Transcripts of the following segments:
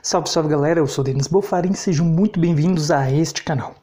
Salve, salve galera, eu sou Denis Bofarin, sejam muito bem-vindos a este canal.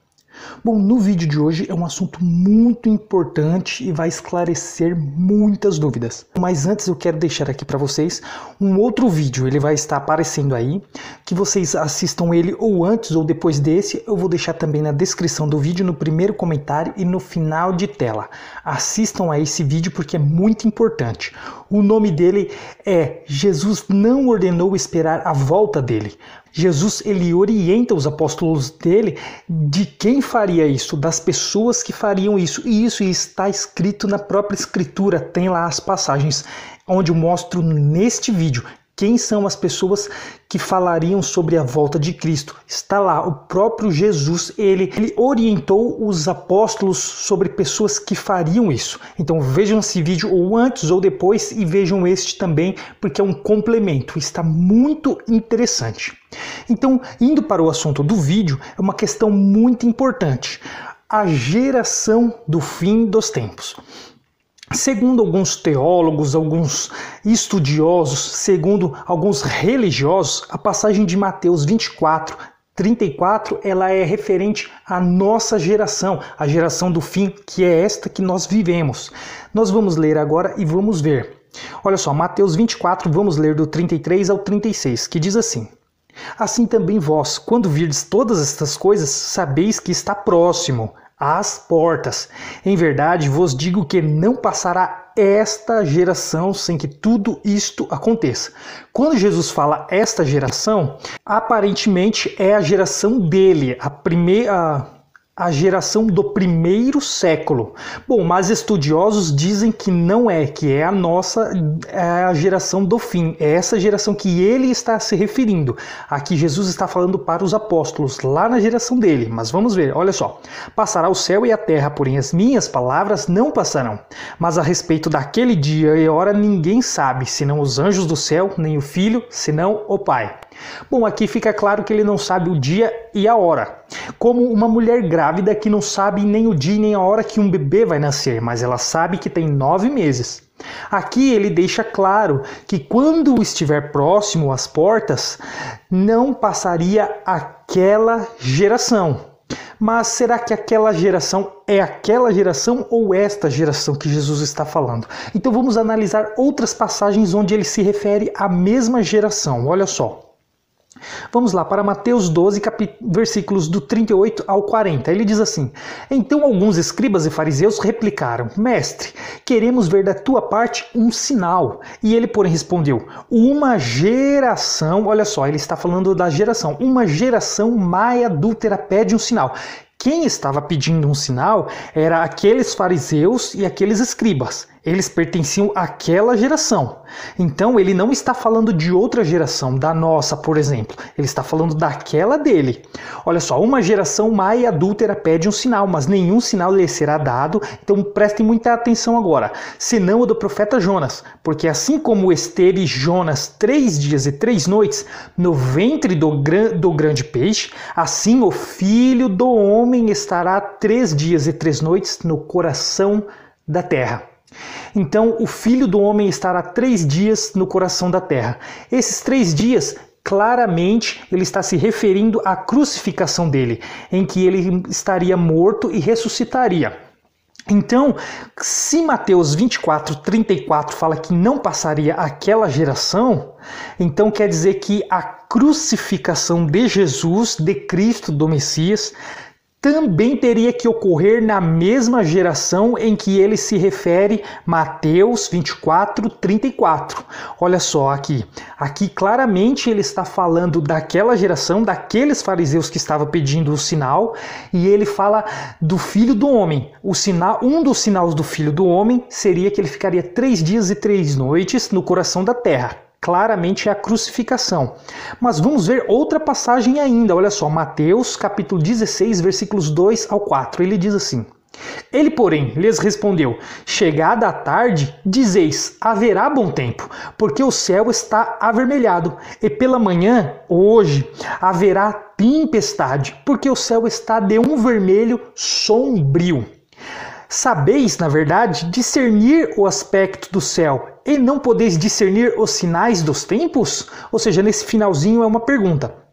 Bom, no vídeo de hoje é um assunto muito importante e vai esclarecer muitas dúvidas. Mas antes eu quero deixar aqui para vocês um outro vídeo, ele vai estar aparecendo aí, que vocês assistam ele ou antes ou depois desse, eu vou deixar também na descrição do vídeo, no primeiro comentário e no final de tela. Assistam a esse vídeo porque é muito importante. O nome dele é Jesus não ordenou esperar a volta dele. Jesus, ele orienta os apóstolos dele de quem faria isso, das pessoas que fariam isso. E isso está escrito na própria escritura, tem lá as passagens onde eu mostro neste vídeo quem são as pessoas que falariam sobre a volta de Cristo. Está lá, o próprio Jesus, ele orientou os apóstolos sobre pessoas que fariam isso. Então vejam esse vídeo ou antes ou depois e vejam este também, porque é um complemento, está muito interessante. Então, indo para o assunto do vídeo, é uma questão muito importante. A geração do fim dos tempos. Segundo alguns teólogos, alguns estudiosos, segundo alguns religiosos, a passagem de Mateus 24, 34, ela é referente à nossa geração, a geração do fim, que é esta que nós vivemos. Nós vamos ler agora e vamos ver. Olha só, Mateus 24, vamos ler do 33 ao 36, que diz assim: Assim também vós, quando virdes todas estas coisas, sabeis que está próximo às portas. Em verdade vos digo que não passará esta geração sem que tudo isto aconteça. Quando Jesus fala esta geração, aparentemente é a geração dele, a geração do primeiro século. Bom, mas estudiosos dizem que não é, que é a geração do fim. É essa geração que ele está se referindo. Aqui Jesus está falando para os apóstolos, lá na geração dele. Mas vamos ver, olha só. Passará o céu e a terra, porém as minhas palavras não passarão. Mas a respeito daquele dia e hora ninguém sabe, senão os anjos do céu, nem o Filho, senão o Pai. Bom, aqui fica claro que ele não sabe o dia e a hora. Como uma mulher grávida que não sabe nem o dia nem a hora que um bebê vai nascer, mas ela sabe que tem 9 meses. Aqui ele deixa claro que quando estiver próximo às portas, não passaria aquela geração. Mas será que aquela geração é aquela geração ou esta geração que Jesus está falando? Então vamos analisar outras passagens onde ele se refere à mesma geração. Olha só. Vamos lá para Mateus 12, versículos do 38 ao 40. Ele diz assim: Então alguns escribas e fariseus replicaram: Mestre, queremos ver da tua parte um sinal. E ele, porém, respondeu: Uma geração, olha só, ele está falando da geração, uma geração má e adúltera pede um sinal. Quem estava pedindo um sinal era aqueles fariseus e aqueles escribas. Eles pertenciam àquela geração. Então ele não está falando de outra geração, da nossa, por exemplo. Ele está falando daquela dele. Olha só, uma geração má e adúltera pede um sinal, mas nenhum sinal lhe será dado. Então prestem muita atenção agora. Senão o do profeta Jonas. Porque assim como esteve Jonas 3 dias e 3 noites no ventre do grande peixe, assim o Filho do Homem estará 3 dias e 3 noites no coração da terra. Então, o Filho do Homem estará 3 dias no coração da terra. Esses 3 dias, claramente, ele está se referindo à crucificação dele, em que ele estaria morto e ressuscitaria. Então, se Mateus 24, 34 fala que não passaria aquela geração, então quer dizer que a crucificação de Jesus, de Cristo, do Messias, também teria que ocorrer na mesma geração em que ele se refere, Mateus 24, 34. Olha só aqui. Aqui claramente ele está falando daquela geração, daqueles fariseus que estavam pedindo o sinal, e ele fala do Filho do Homem. O sinal, um dos sinais do Filho do Homem seria que ele ficaria 3 dias e 3 noites no coração da terra. Claramente é a crucificação. Mas vamos ver outra passagem ainda. Olha só, Mateus capítulo 16, versículos 2 ao 4. Ele diz assim: Ele, porém, lhes respondeu: Chegada a tarde, dizeis, haverá bom tempo, porque o céu está avermelhado, e pela manhã, hoje, haverá tempestade, porque o céu está de um vermelho sombrio. sabeis, na verdade, discernir o aspecto do céu e não podeis discernir os sinais dos tempos? Ou seja, nesse finalzinho é uma pergunta.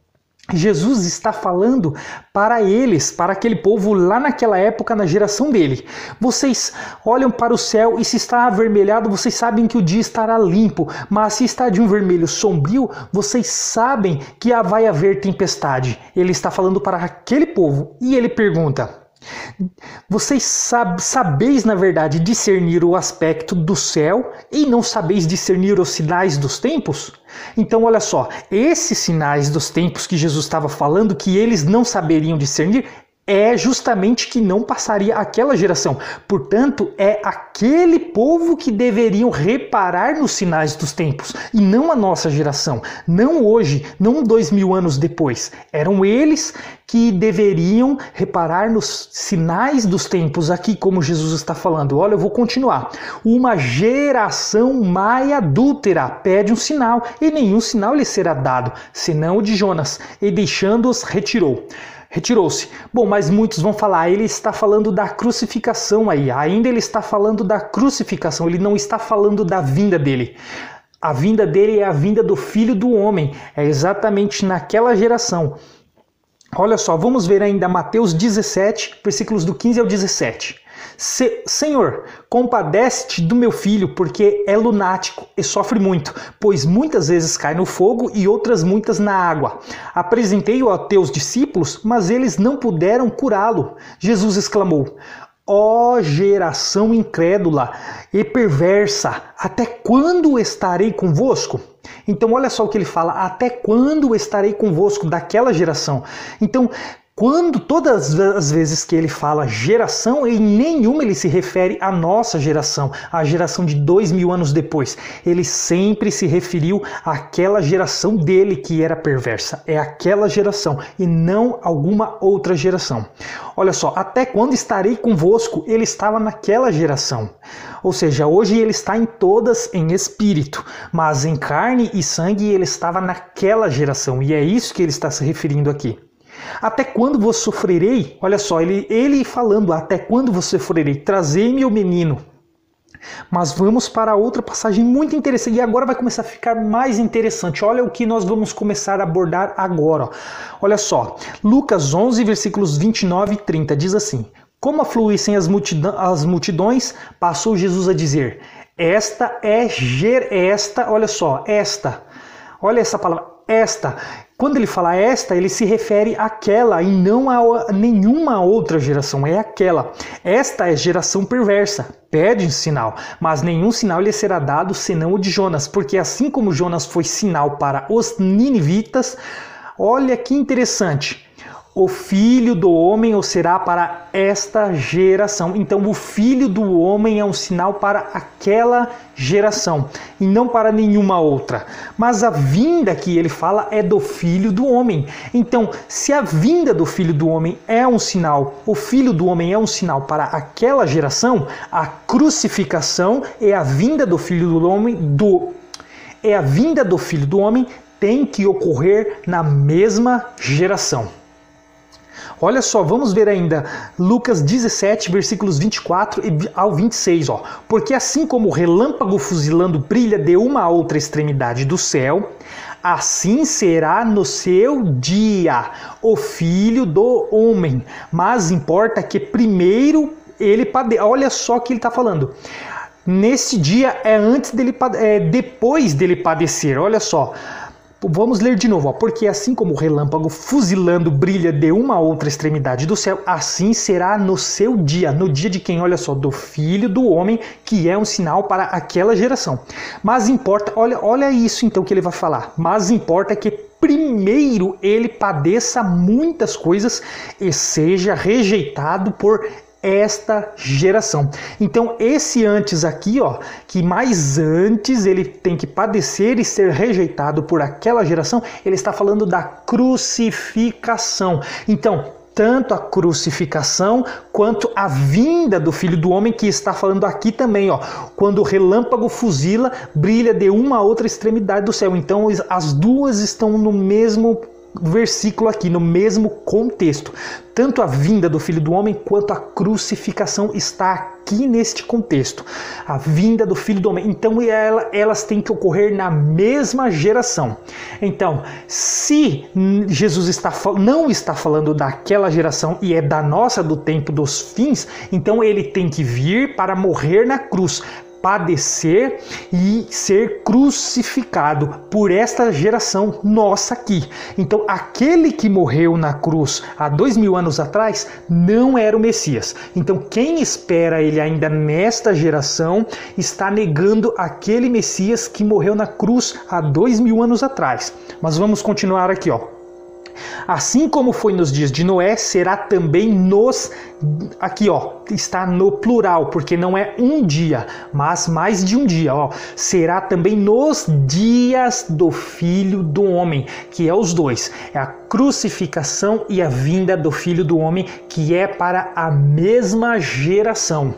Jesus está falando para eles, para aquele povo lá naquela época, na geração dele. Vocês olham para o céu e se está avermelhado, vocês sabem que o dia estará limpo. Mas se está de um vermelho sombrio, vocês sabem que vai haver tempestade. Ele está falando para aquele povo e ele pergunta: vocês sabeis, na verdade, discernir o aspecto do céu e não sabeis discernir os sinais dos tempos? Então, olha só, esses sinais dos tempos que Jesus estava falando, que eles não saberiam discernir, é justamente que não passaria aquela geração. Portanto, é aquele povo que deveriam reparar nos sinais dos tempos, e não a nossa geração. Não hoje, não 2000 anos depois. Eram eles que deveriam reparar nos sinais dos tempos, aqui como Jesus está falando. Olha, eu vou continuar. Uma geração má e adúltera pede um sinal, e nenhum sinal lhe será dado, senão o de Jonas, e deixando-os retirou-se. Bom, mas muitos vão falar, ele está falando da crucificação aí. Ainda ele está falando da crucificação, ele não está falando da vinda dele. A vinda dele é a vinda do Filho do Homem. É exatamente naquela geração. Olha só, vamos ver ainda Mateus 17, versículos do 15 ao 17. Senhor, compadece-te do meu filho, porque é lunático e sofre muito, pois muitas vezes cai no fogo e outras muitas na água. Apresentei-o a teus discípulos, mas eles não puderam curá-lo. Jesus exclamou: ó geração incrédula e perversa, até quando estarei convosco? Então olha só o que ele fala: até quando estarei convosco, daquela geração. Então, todas as vezes que ele fala geração, em nenhuma ele se refere à nossa geração, à geração de 2000 anos depois. Ele sempre se referiu àquela geração dele que era perversa. É aquela geração e não alguma outra geração. Olha só, até quando estarei convosco, ele estava naquela geração. Ou seja, hoje ele está em todas em espírito, mas em carne e sangue ele estava naquela geração. E é isso que ele está se referindo aqui. Até quando vos sofrerei? Olha só, ele falando, até quando vos sofrerei? Trazei-me o menino. Mas vamos para outra passagem muito interessante. E agora vai começar a ficar mais interessante. Olha o que nós vamos começar a abordar agora. Olha só, Lucas 11, versículos 29 e 30 diz assim: como afluíssem as multidões, passou Jesus a dizer: olha essa palavra, esta. Quando ele fala esta, ele se refere àquela e não a nenhuma outra geração, é aquela. Esta é geração perversa, pede um sinal, mas nenhum sinal lhe será dado senão o de Jonas, porque assim como Jonas foi sinal para os ninivitas, olha que interessante. O Filho do Homem o será para esta geração. Então o Filho do Homem é um sinal para aquela geração e não para nenhuma outra. Mas a vinda que ele fala é do Filho do Homem. Então, se a vinda do Filho do Homem é um sinal, o Filho do Homem é um sinal para aquela geração, a crucificação é a vinda do Filho do Homem tem que ocorrer na mesma geração. Olha só, vamos ver ainda Lucas 17, versículos 24 ao 26. Porque assim como o relâmpago fuzilando brilha de uma a outra extremidade do céu, assim será no seu dia o Filho do Homem. Mas importa que primeiro ele padeça. Olha só o que ele está falando. Nesse dia é depois dele padecer. Olha só. Vamos ler de novo, porque assim como o relâmpago fuzilando brilha de uma a outra extremidade do céu, assim será no seu dia, no dia de quem? Olha só, do Filho do Homem, que é um sinal para aquela geração. Mas importa, olha isso então que ele vai falar, mas importa que primeiro ele padeça muitas coisas e seja rejeitado por esta geração. Então esse antes aqui, que mais antes ele tem que padecer e ser rejeitado por aquela geração, ele está falando da crucificação. Então, tanto a crucificação quanto a vinda do Filho do Homem, que está falando aqui também, quando o relâmpago fuzila, brilha de uma a outra extremidade do céu. Então as duas estão no mesmo versículo aqui, no mesmo contexto. Tanto a vinda do Filho do Homem quanto a crucificação está aqui neste contexto. A vinda do Filho do Homem. Então elas têm que ocorrer na mesma geração. Então, se Jesus não está falando daquela geração e é da nossa, do tempo dos fins, então ele tem que vir para morrer na cruz, padecer e ser crucificado por esta geração nossa aqui. Então, aquele que morreu na cruz há 2000 anos atrás não era o Messias. Então, quem espera ele ainda nesta geração está negando aquele Messias que morreu na cruz há 2000 anos atrás. Mas vamos continuar aqui, ó. Assim como foi nos dias de Noé, será também aqui ó, está no plural, porque não é um dia, mas mais de um dia, ó. Será também nos dias do Filho do Homem, que é os dois, é a crucificação e a vinda do Filho do Homem, que é para a mesma geração.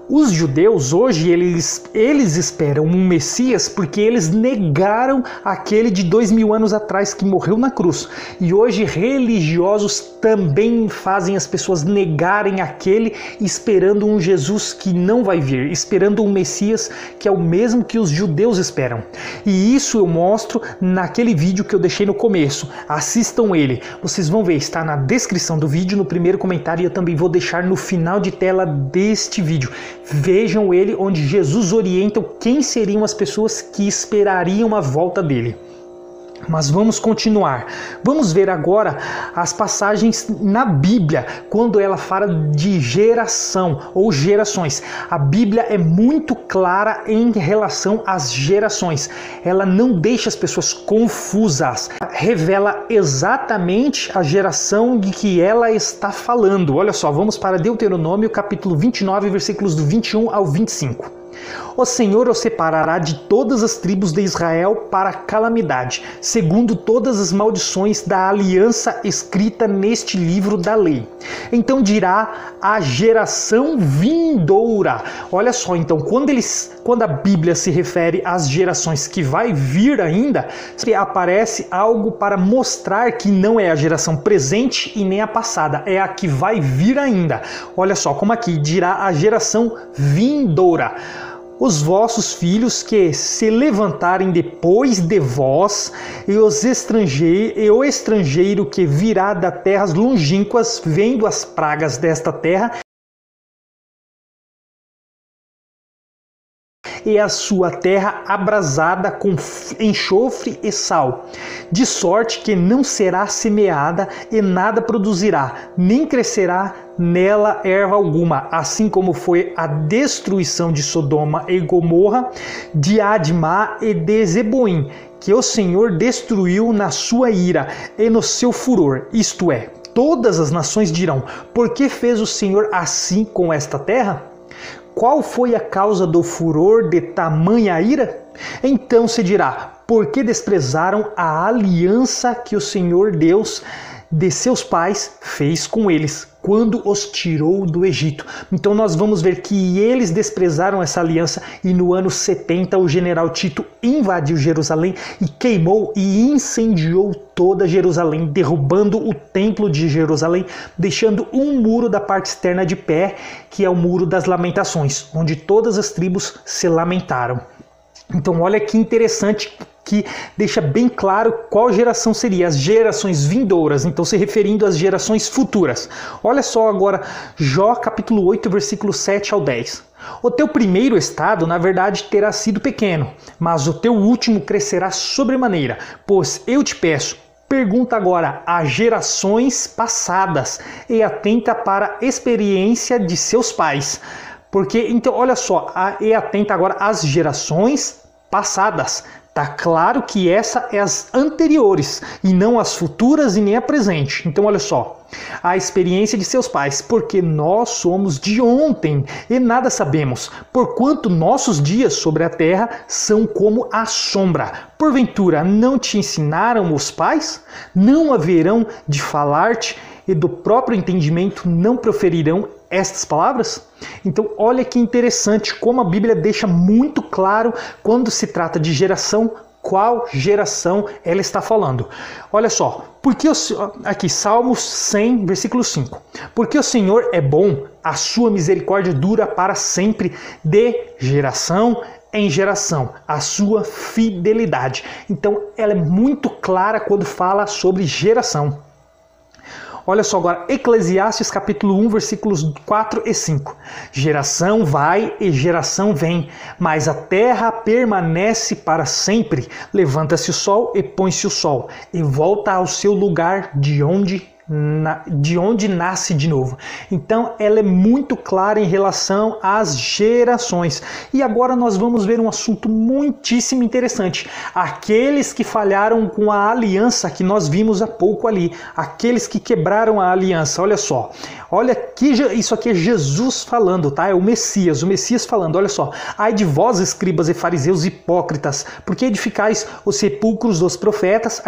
Os judeus hoje, eles esperam um Messias porque eles negaram aquele de 2000 anos atrás que morreu na cruz. E hoje religiosos também fazem as pessoas negarem aquele, esperando um Jesus que não vai vir, esperando um Messias que é o mesmo que os judeus esperam. E isso eu mostro naquele vídeo que eu deixei no começo. Assistam ele. Vocês vão ver, está na descrição do vídeo, no primeiro comentário, e eu também vou deixar no final de tela deste vídeo. Vejam ele, onde Jesus orienta quem seriam as pessoas que esperariam a volta dele. Mas vamos continuar. Vamos ver agora as passagens na Bíblia, quando ela fala de geração ou gerações. A Bíblia é muito clara em relação às gerações. Ela não deixa as pessoas confusas. Revela exatamente a geração de que ela está falando. Olha só, vamos para Deuteronômio, capítulo 29, versículos do 21 ao 25. O Senhor os separará de todas as tribos de Israel para calamidade, segundo todas as maldições da aliança escrita neste livro da lei. Então dirá a geração vindoura. Olha só, então, quando a Bíblia se refere às gerações que vai vir ainda, aparece algo para mostrar que não é a geração presente e nem a passada, é a que vai vir ainda. Olha só, como aqui dirá a geração vindoura. Os vossos filhos que se levantarem depois de vós, e o estrangeiro que virá da terras longínquas, vendo as pragas desta terra, e a sua terra abrasada com enxofre e sal, de sorte que não será semeada e nada produzirá, nem crescerá nela erva alguma, assim como foi a destruição de Sodoma e Gomorra, de Admá e de Zeboim, que o Senhor destruiu na sua ira e no seu furor, isto é, todas as nações dirão, por que fez o Senhor assim com esta terra? Qual foi a causa do furor de tamanha ira? Então se dirá, por que desprezaram a aliança que o Senhor Deus de seus pais fez com eles, quando os tirou do Egito? Então nós vamos ver que eles desprezaram essa aliança, e no ano 70 o general Tito invadiu Jerusalém e queimou e incendiou toda Jerusalém, derrubando o templo de Jerusalém, deixando um muro da parte externa de pé, que é o Muro das Lamentações, onde todas as tribos se lamentaram. Então olha que interessante, que deixa bem claro qual geração seria, as gerações vindouras, então se referindo às gerações futuras. Olha só agora Jó capítulo 8, versículo 7 ao 10. O teu primeiro estado, na verdade, terá sido pequeno, mas o teu último crescerá sobremaneira, pois eu te peço, pergunta agora às gerações passadas e atenta para a experiência de seus pais. Porque, então, olha só, e atenta agora às gerações passadas. Tá claro que essa é as anteriores, e não as futuras e nem a presente. Então olha só, a experiência de seus pais, porque nós somos de ontem e nada sabemos, porquanto nossos dias sobre a terra são como a sombra. Porventura não te ensinaram os pais? Não haverão de falar-te e do próprio entendimento não proferirão estas palavras? Então olha que interessante como a Bíblia deixa muito claro quando se trata de geração qual geração ela está falando. Olha só, porque aqui, Salmos 100, versículo 5. Porque o Senhor é bom, a sua misericórdia dura para sempre, de geração em geração, a sua fidelidade. Então, ela é muito clara quando fala sobre geração. Olha só agora, Eclesiastes capítulo 1, versículos 4 e 5. Geração vai e geração vem, mas a terra permanece para sempre. Levanta-se o sol e põe-se o sol, e volta ao seu lugar de onde nasce de novo. Então ela é muito clara em relação às gerações. E agora nós vamos ver um assunto muitíssimo interessante. Aqueles que falharam com a aliança que nós vimos há pouco ali, aqueles que quebraram a aliança. Olha só, olha que isso aqui é Jesus falando, tá? É o Messias falando. Olha só, ai de vós, escribas e fariseus hipócritas, porque edificais os sepulcros dos profetas,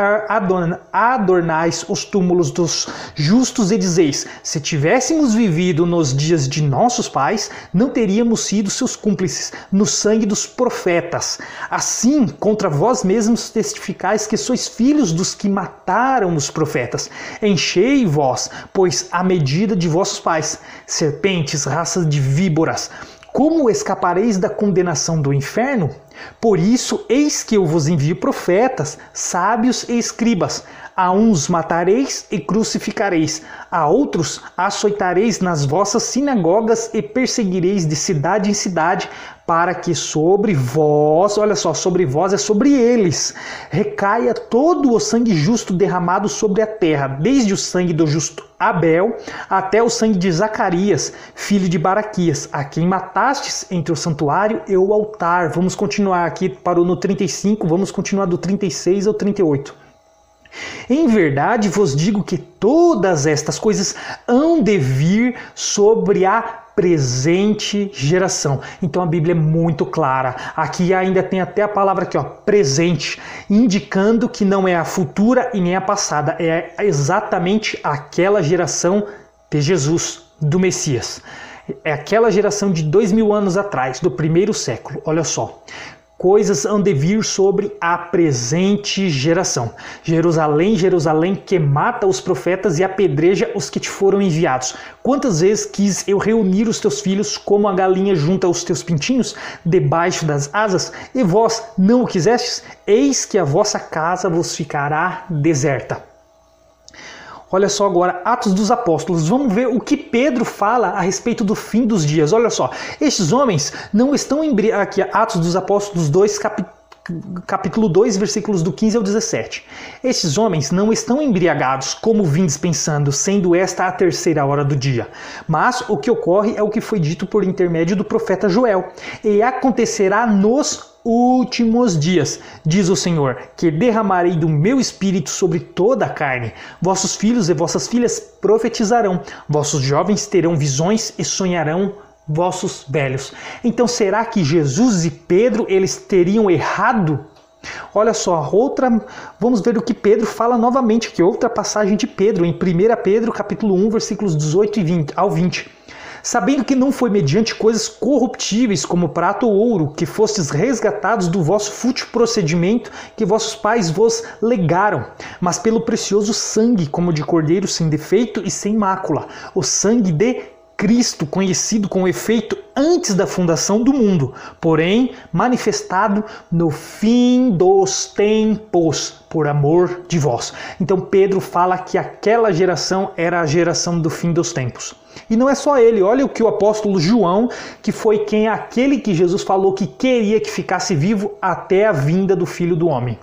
adornais os túmulos dos justos e dizeis: se tivéssemos vivido nos dias de nossos pais, não teríamos sido seus cúmplices no sangue dos profetas. Assim, contra vós mesmos testificais que sois filhos dos que mataram os profetas. Enchei vós, pois, a medida de vossos pais, serpentes, raças de víboras. Como escapareis da condenação do inferno? Por isso, eis que eu vos envio profetas, sábios e escribas. A uns matareis e crucificareis, a outros açoitareis nas vossas sinagogas e perseguireis de cidade em cidade, para que sobre vós, olha só, sobre vós é sobre eles, recaia todo o sangue justo derramado sobre a terra, desde o sangue do justo Abel até o sangue de Zacarias, filho de Baraquias, a quem matastes entre o santuário e o altar. Vamos continuar aqui, parou no 35, vamos continuar do 36 ao 38. Em verdade vos digo que todas estas coisas hão de vir sobre a presente geração. Então a Bíblia é muito clara. Aqui ainda tem até a palavra aqui, ó, presente, indicando que não é a futura e nem a passada, é exatamente aquela geração de Jesus, do Messias. É aquela geração de 2000 anos atrás, do primeiro século. Olha só. Coisas hão de vir sobre a presente geração. Jerusalém, Jerusalém, que mata os profetas e apedreja os que te foram enviados. Quantas vezes quis eu reunir os teus filhos como a galinha junta os teus pintinhos debaixo das asas, e vós não o quisestes? Eis que a vossa casa vos ficará deserta. Olha só agora, Atos dos Apóstolos. Vamos ver o que Pedro fala a respeito do fim dos dias. Olha só, estes homens não estão aqui, Atos dos Apóstolos 2, capítulo 2, versículos do 15 ao 17. Estes homens não estão embriagados, como vindes pensando, sendo esta a terceira hora do dia. Mas o que ocorre é o que foi dito por intermédio do profeta Joel. E acontecerá nos últimos dias, diz o Senhor, que derramarei do meu espírito sobre toda a carne. Vossos filhos e vossas filhas profetizarão, vossos jovens terão visões e sonharão vossos velhos. Então será que Jesus e Pedro eles teriam errado? Olha só, vamos ver o que Pedro fala novamente, que outra passagem de Pedro, em 1 Pedro capítulo 1, versículos 18 ao 20. Sabendo que não foi mediante coisas corruptíveis como prata ou ouro que fostes resgatados do vosso fútil procedimento que vossos pais vos legaram, mas pelo precioso sangue, como de cordeiro sem defeito e sem mácula, o sangue de Cristo, conhecido com efeito antes da fundação do mundo, porém manifestado no fim dos tempos, por amor de vós. Então Pedro fala que aquela geração era a geração do fim dos tempos. E não é só ele, olha o que o apóstolo João, que foi aquele que Jesus falou que queria que ficasse vivo até a vinda do Filho do Homem.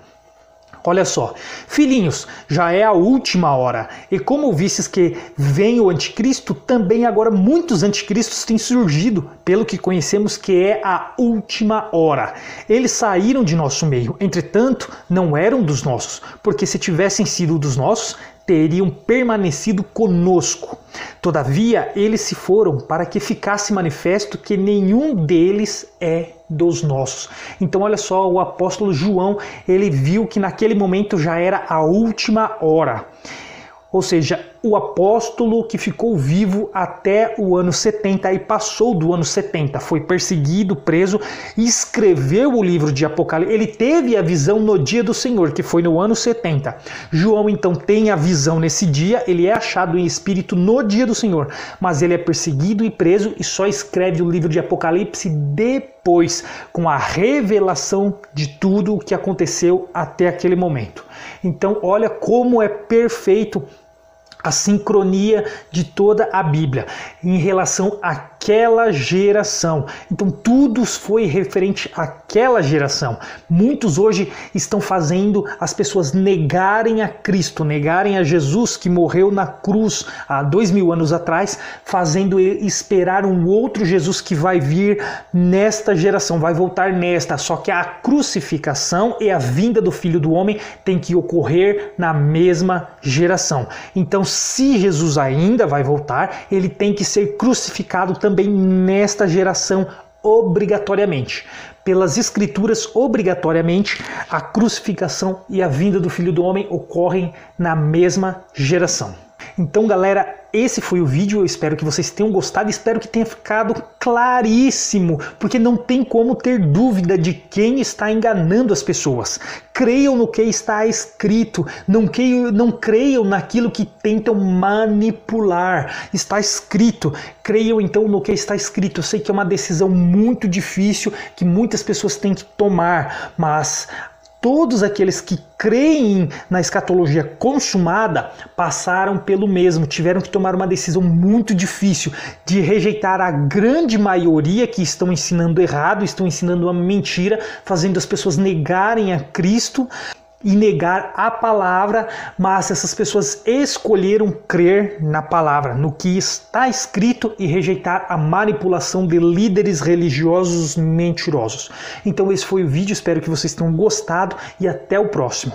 Olha só, filhinhos, já é a última hora, e como vistes que vem o anticristo, também agora muitos anticristos têm surgido, pelo que conhecemos que é a última hora. Eles saíram de nosso meio, entretanto, não eram dos nossos, porque se tivessem sido dos nossos, teriam permanecido conosco. Todavia, eles se foram para que ficasse manifesto que nenhum deles é dos nossos. Então, olha só, o apóstolo João, ele viu que naquele momento já era a última hora. Ou seja, o apóstolo que ficou vivo até o ano 70 e passou do ano 70, foi perseguido, preso, escreveu o livro de Apocalipse. Ele teve a visão no dia do Senhor, que foi no ano 70. João então tem a visão nesse dia, ele é achado em espírito no dia do Senhor, mas ele é perseguido e preso e só escreve o livro de Apocalipse depois, com a revelação de tudo o que aconteceu até aquele momento. Então olha como é perfeito a sincronia de toda a Bíblia em relação àquela geração. Então tudo foi referente àquela geração. Muitos hoje estão fazendo as pessoas negarem a Cristo, negarem a Jesus que morreu na cruz há 2000 anos atrás, fazendo esperar um outro Jesus que vai vir nesta geração, vai voltar nesta. Só que a crucificação e a vinda do Filho do Homem tem que ocorrer na mesma geração. Então, se Jesus ainda vai voltar, ele tem que ser crucificado também nesta geração obrigatoriamente. Pelas Escrituras, obrigatoriamente, a crucificação e a vinda do Filho do Homem ocorrem na mesma geração. Então, galera, esse foi o vídeo, eu espero que vocês tenham gostado, espero que tenha ficado claríssimo, porque não tem como ter dúvida de quem está enganando as pessoas. Creiam no que está escrito, não creiam naquilo que tentam manipular. Está escrito, creiam então no que está escrito. Eu sei que é uma decisão muito difícil, que muitas pessoas têm que tomar, mas todos aqueles que creem na escatologia consumada passaram pelo mesmo, tiveram que tomar uma decisão muito difícil de rejeitar a grande maioria que estão ensinando errado, estão ensinando uma mentira, fazendo as pessoas negarem a Cristo e negar a palavra, mas essas pessoas escolheram crer na palavra, no que está escrito e rejeitar a manipulação de líderes religiosos mentirosos. Então esse foi o vídeo, espero que vocês tenham gostado e até o próximo.